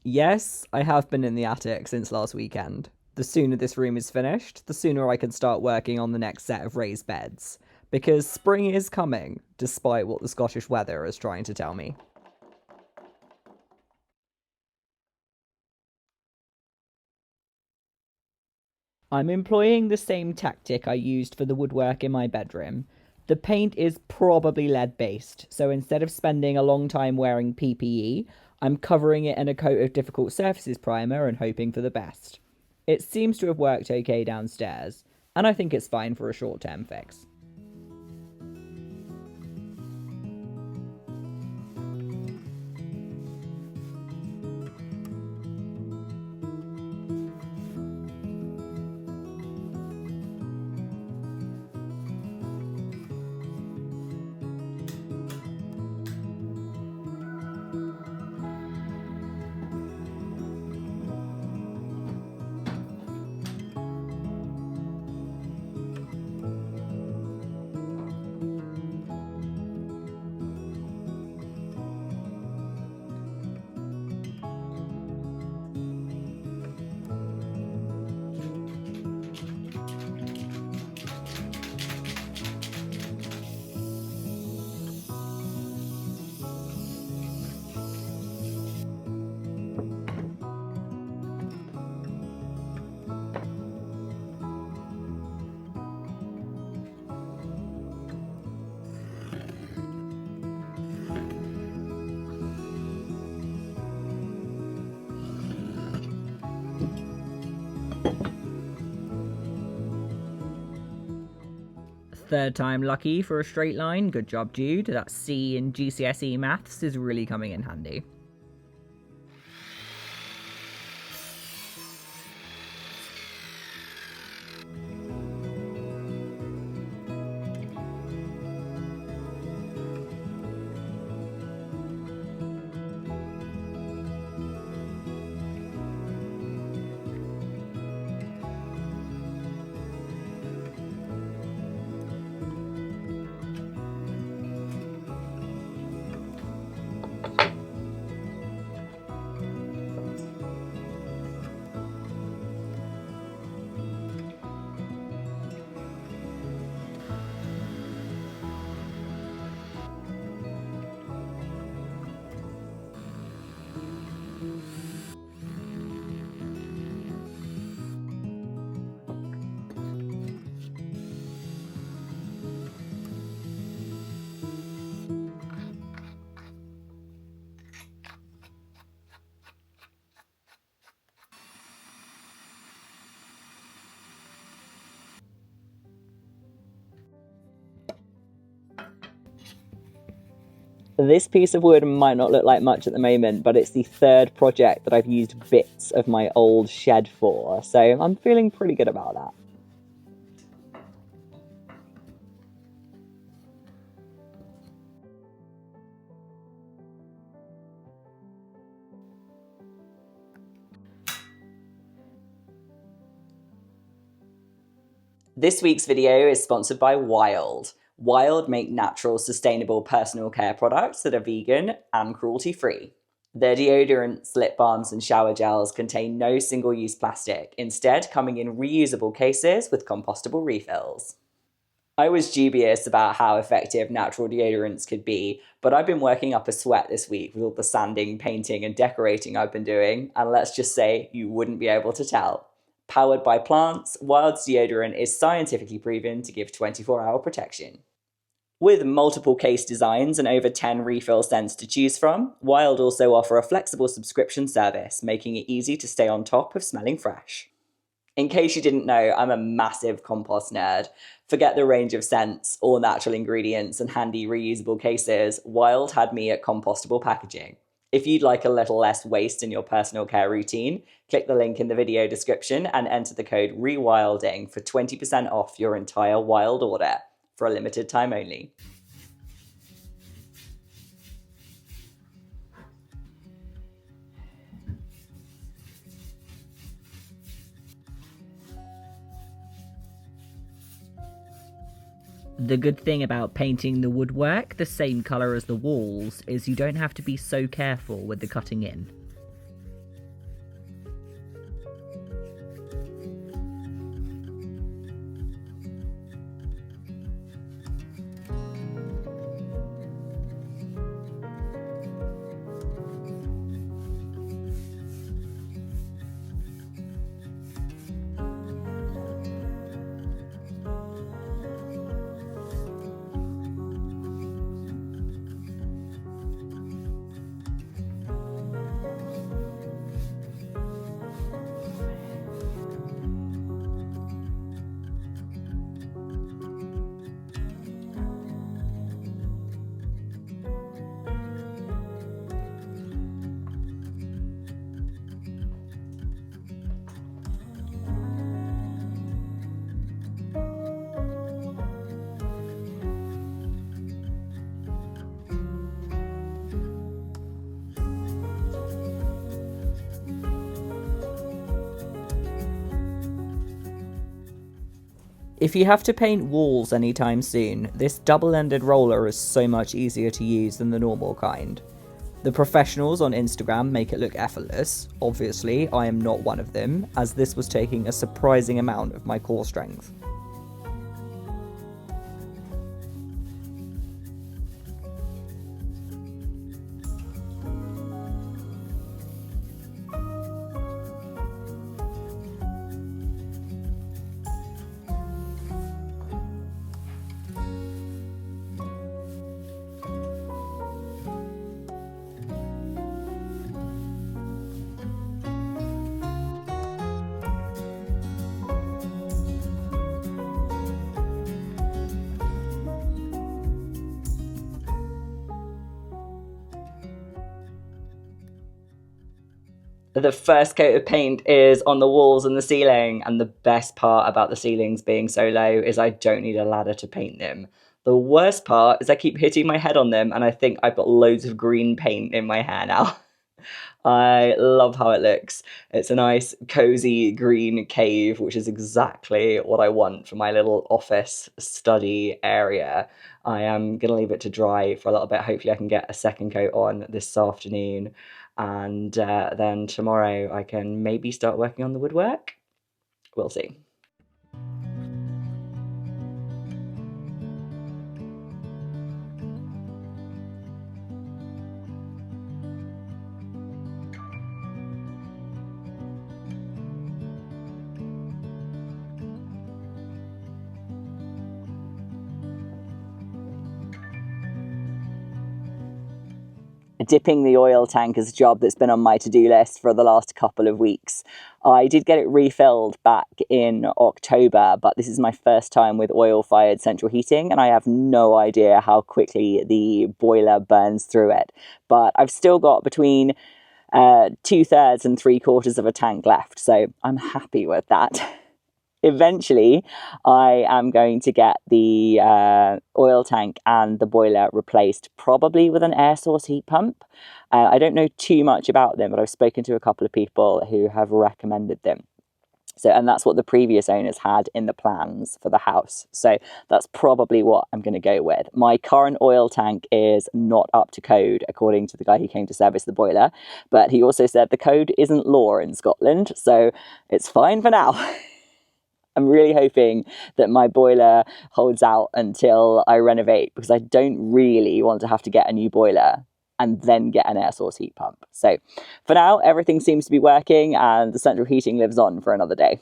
Yes, I have been in the attic since last weekend. The sooner this room is finished, the sooner I can start working on the next set of raised beds. Because spring is coming, despite what the Scottish weather is trying to tell me. I'm employing the same tactic I used for the woodwork in my bedroom. The paint is probably lead based, so instead of spending a long time wearing PPE, I'm covering it in a coat of difficult surfaces primer and hoping for the best. It seems to have worked okay downstairs, and I think it's fine for a short term fix. Third time lucky for a straight line. Good job, Jude. That C in GCSE maths is really coming in handy. This piece of wood might not look like much at the moment, but it's the third project that I've used bits of my old shed for, so I'm feeling pretty good about that. This week's video is sponsored by Wild. Wild make natural, sustainable personal care products that are vegan and cruelty-free. Their deodorants, lip balms, and shower gels contain no single-use plastic, instead coming in reusable cases with compostable refills. I was dubious about how effective natural deodorants could be, but I've been working up a sweat this week with all the sanding, painting, and decorating I've been doing, and let's just say you wouldn't be able to tell. Powered by plants, Wild's deodorant is scientifically proven to give 24-hour protection. With multiple case designs and over 10 refill scents to choose from, Wild also offer a flexible subscription service, making it easy to stay on top of smelling fresh. In case you didn't know, I'm a massive compost nerd. Forget the range of scents, all natural ingredients, and handy reusable cases. Wild had me at compostable packaging. If you'd like a little less waste in your personal care routine, click the link in the video description and enter the code REWILDING for 20% off your entire Wild order, for a limited time only. The good thing about painting the woodwork the same colour as the walls is you don't have to be so careful with the cutting in. If you have to paint walls anytime soon, this double-ended roller is so much easier to use than the normal kind. The professionals on Instagram make it look effortless. Obviously, I am not one of them, as this was taking a surprising amount of my core strength. The first coat of paint is on the walls and the ceiling, and the best part about the ceilings being so low is I don't need a ladder to paint them. The worst part is I keep hitting my head on them, and I think I've got loads of green paint in my hair now. I love how it looks. It's a nice cozy green cave, which is exactly what I want for my little office study area. I am going to leave it to dry for a little bit. Hopefully I can get a second coat on this afternoon, and then tomorrow I can maybe start working on the woodwork. We'll see. Dipping the oil tank is a job that's been on my to-do list for the last couple of weeks. I did get it refilled back in October, but this is my first time with oil-fired central heating, and I have no idea how quickly the boiler burns through it. But I've still got between 2/3 and 3/4 of a tank left, so I'm happy with that. Eventually, I am going to get the oil tank and the boiler replaced, probably with an air source heat pump. I don't know too much about them, but I've spoken to a couple of people who have recommended them. And that's what the previous owners had in the plans for the house. So that's probably what I'm going to go with. My current oil tank is not up to code, according to the guy who came to service the boiler. But he also said the code isn't law in Scotland, so it's fine for now. I'm really hoping that my boiler holds out until I renovate, because I don't really want to have to get a new boiler and then get an air source heat pump. So for now, everything seems to be working and the central heating lives on for another day.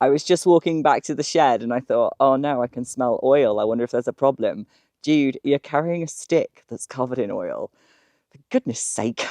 I was just walking back to the shed and I thought, oh no, I can smell oil. I wonder if there's a problem. Dude, you're carrying a stick that's covered in oil. For goodness sake.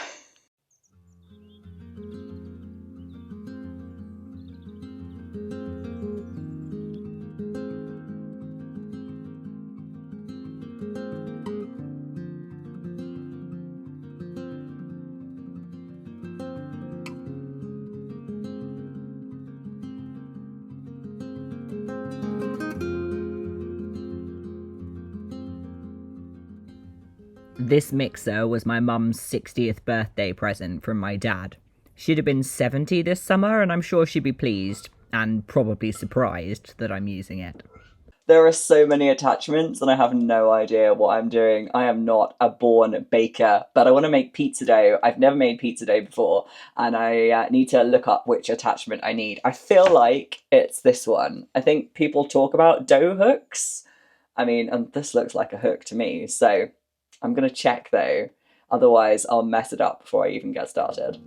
This mixer was my mum's 60th birthday present from my dad. She'd have been 70 this summer, and I'm sure she'd be pleased, and probably surprised, that I'm using it. There are so many attachments, and I have no idea what I'm doing. I am not a born baker, but I want to make pizza dough. I've never made pizza dough before, and I need to look up which attachment I need. I feel like it's this one. I think people talk about dough hooks. I mean, and this looks like a hook to me, so I'm going to check though, otherwise I'll mess it up before I even get started.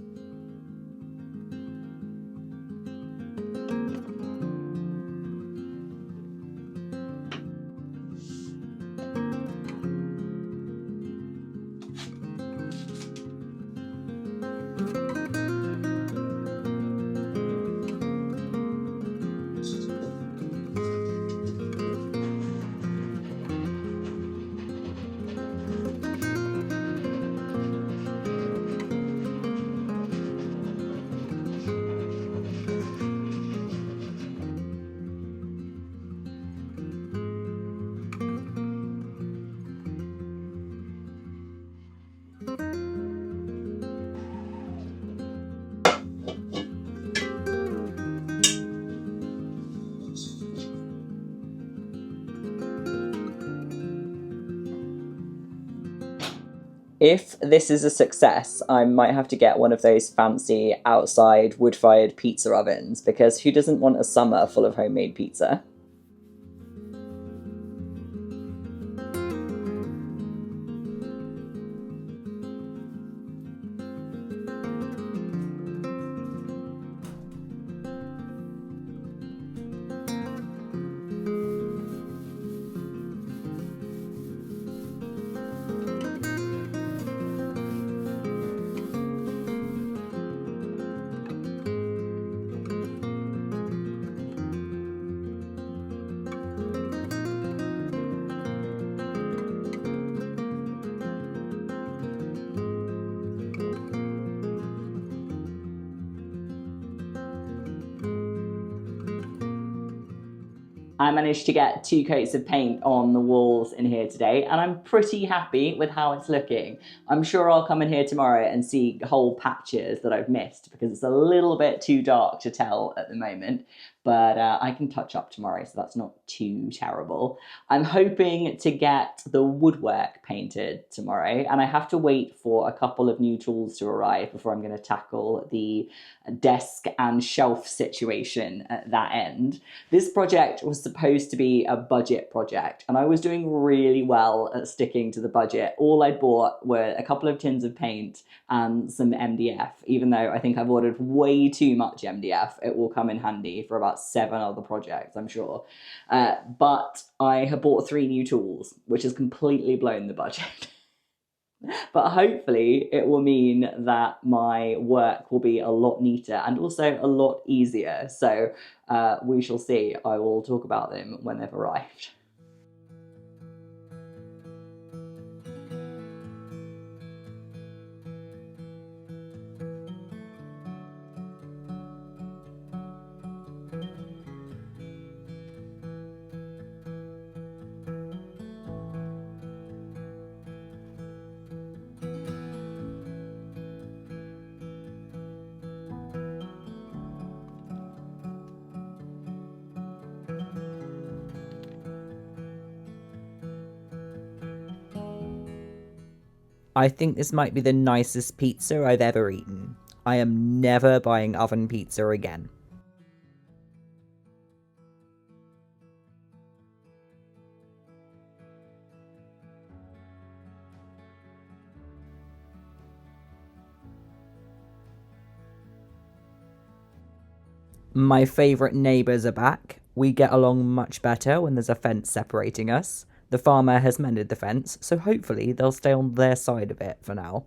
If this is a success, I might have to get one of those fancy outside wood-fired pizza ovens, because who doesn't want a summer full of homemade pizza? I managed to get 2 coats of paint on the walls in here today, and I'm pretty happy with how it's looking. I'm sure I'll come in here tomorrow and see whole patches that I've missed, because it's a little bit too dark to tell at the moment, but I can touch up tomorrow, so that's not too terrible. I'm hoping to get the woodwork painted tomorrow, and I have to wait for a couple of new tools to arrive before I'm going to tackle the desk and shelf situation at that end. This project was supposed to be a budget project, and I was doing really well at sticking to the budget. All I bought were a couple of tins of paint and some MDF, even though I think I've ordered way too much MDF. It will come in handy for about 7 other projects, I'm sure. But I have bought 3 new tools, which has completely blown the budget. But hopefully it will mean that my work will be a lot neater and also a lot easier. So we shall see. I will talk about them when they've arrived. I think this might be the nicest pizza I've ever eaten. I am never buying oven pizza again. My favourite neighbours are back. We get along much better when there's a fence separating us. The farmer has mended the fence, so hopefully they'll stay on their side of it for now.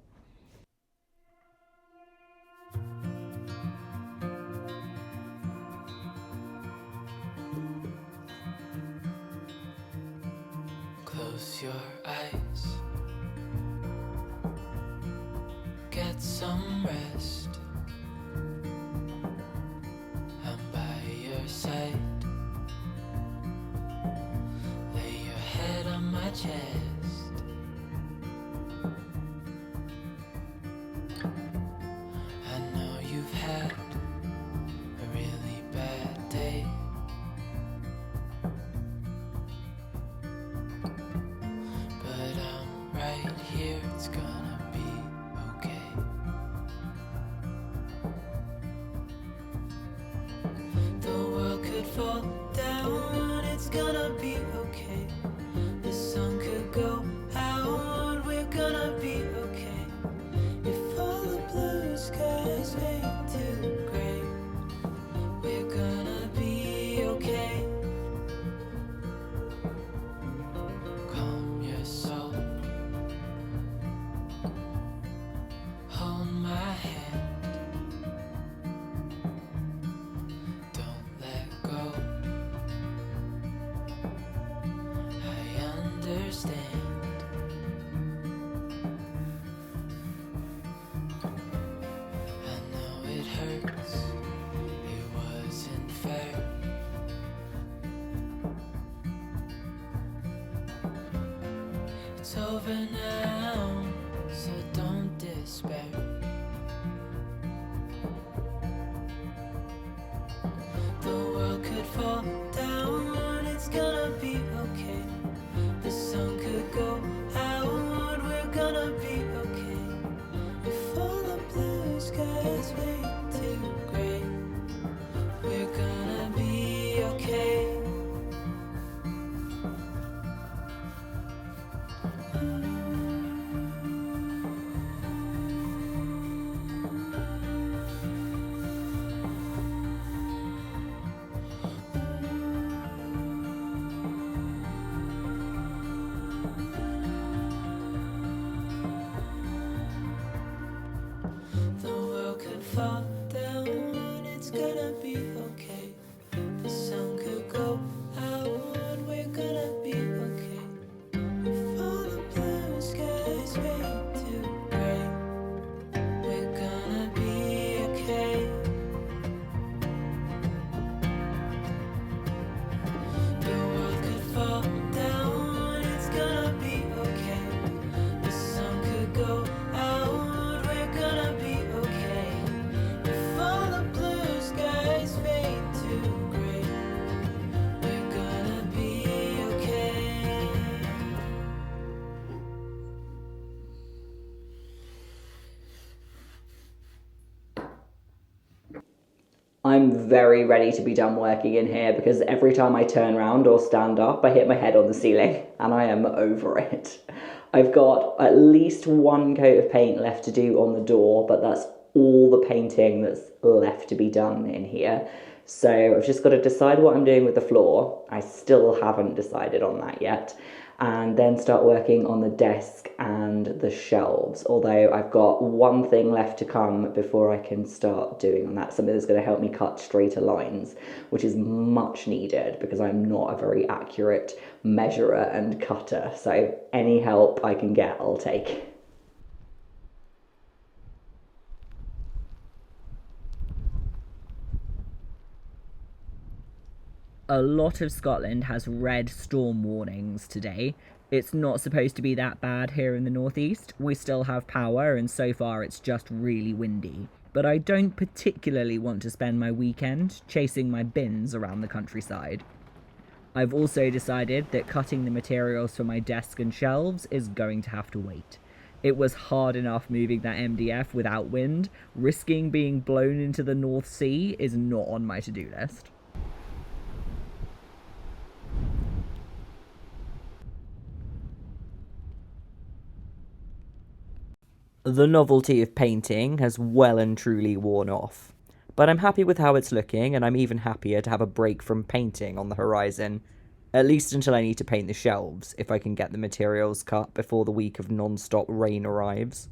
Close your eyes, get some rest. I'm by your side. Lay your head on my chest. I know you've had a really bad day, but I'm right here, it's gonna be okay. The world could fall down, it's gonna be okay. The sun could go out, we're gonna be okay. If all the blue skies fade to gray, we're gonna be okay. Calm your soul, hold my hand, don't let go. I understand. I know it hurts, it wasn't fair. It's over now, so don't despair. The world could fall down, it's gonna be okay. The sun could go out, we're gonna be okay. The world could fall down, it's gonna be okay. The sun could go out, we're gonna be okay. If all the blue skies fade to gray, we're gonna be okay. The world could fall down, it's gonna be okay. The sun could go out, we're gonna be okay. If all the blue skies fade to gray, we're gonna be okay. I'm very ready to be done working in here because every time I turn around or stand up, I hit my head on the ceiling and I am over it. I've got at least one coat of paint left to do on the door, but that's all the painting that's left to be done in here. So I've just got to decide what I'm doing with the floor. I still haven't decided on that yet. And then start working on the desk and the shelves. Although I've got one thing left to come before I can start doing on that, something that's going to help me cut straighter lines, which is much needed because I'm not a very accurate measurer and cutter. So any help I can get, I'll take. A lot of Scotland has red storm warnings today. It's not supposed to be that bad here in the northeast. We still have power, and so far it's just really windy. But I don't particularly want to spend my weekend chasing my bins around the countryside. I've also decided that cutting the materials for my desk and shelves is going to have to wait. It was hard enough moving that MDF without wind. Risking being blown into the North Sea is not on my to-do list. The novelty of painting has well and truly worn off. But I'm happy with how it's looking, and I'm even happier to have a break from painting on the horizon. At least until I need to paint the shelves, if I can get the materials cut before the week of non-stop rain arrives.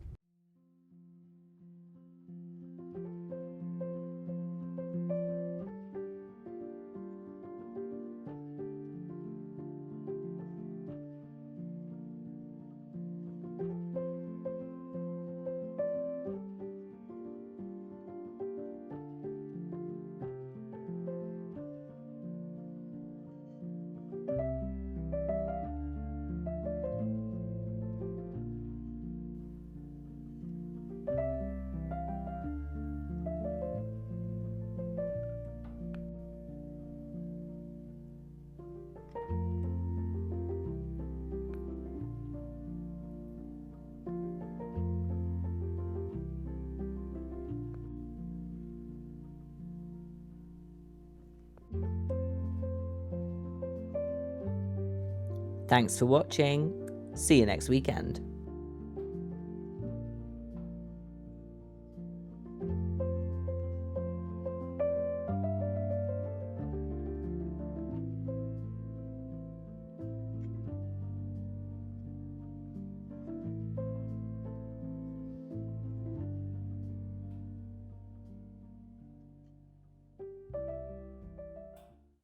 Thanks for watching. See you next weekend.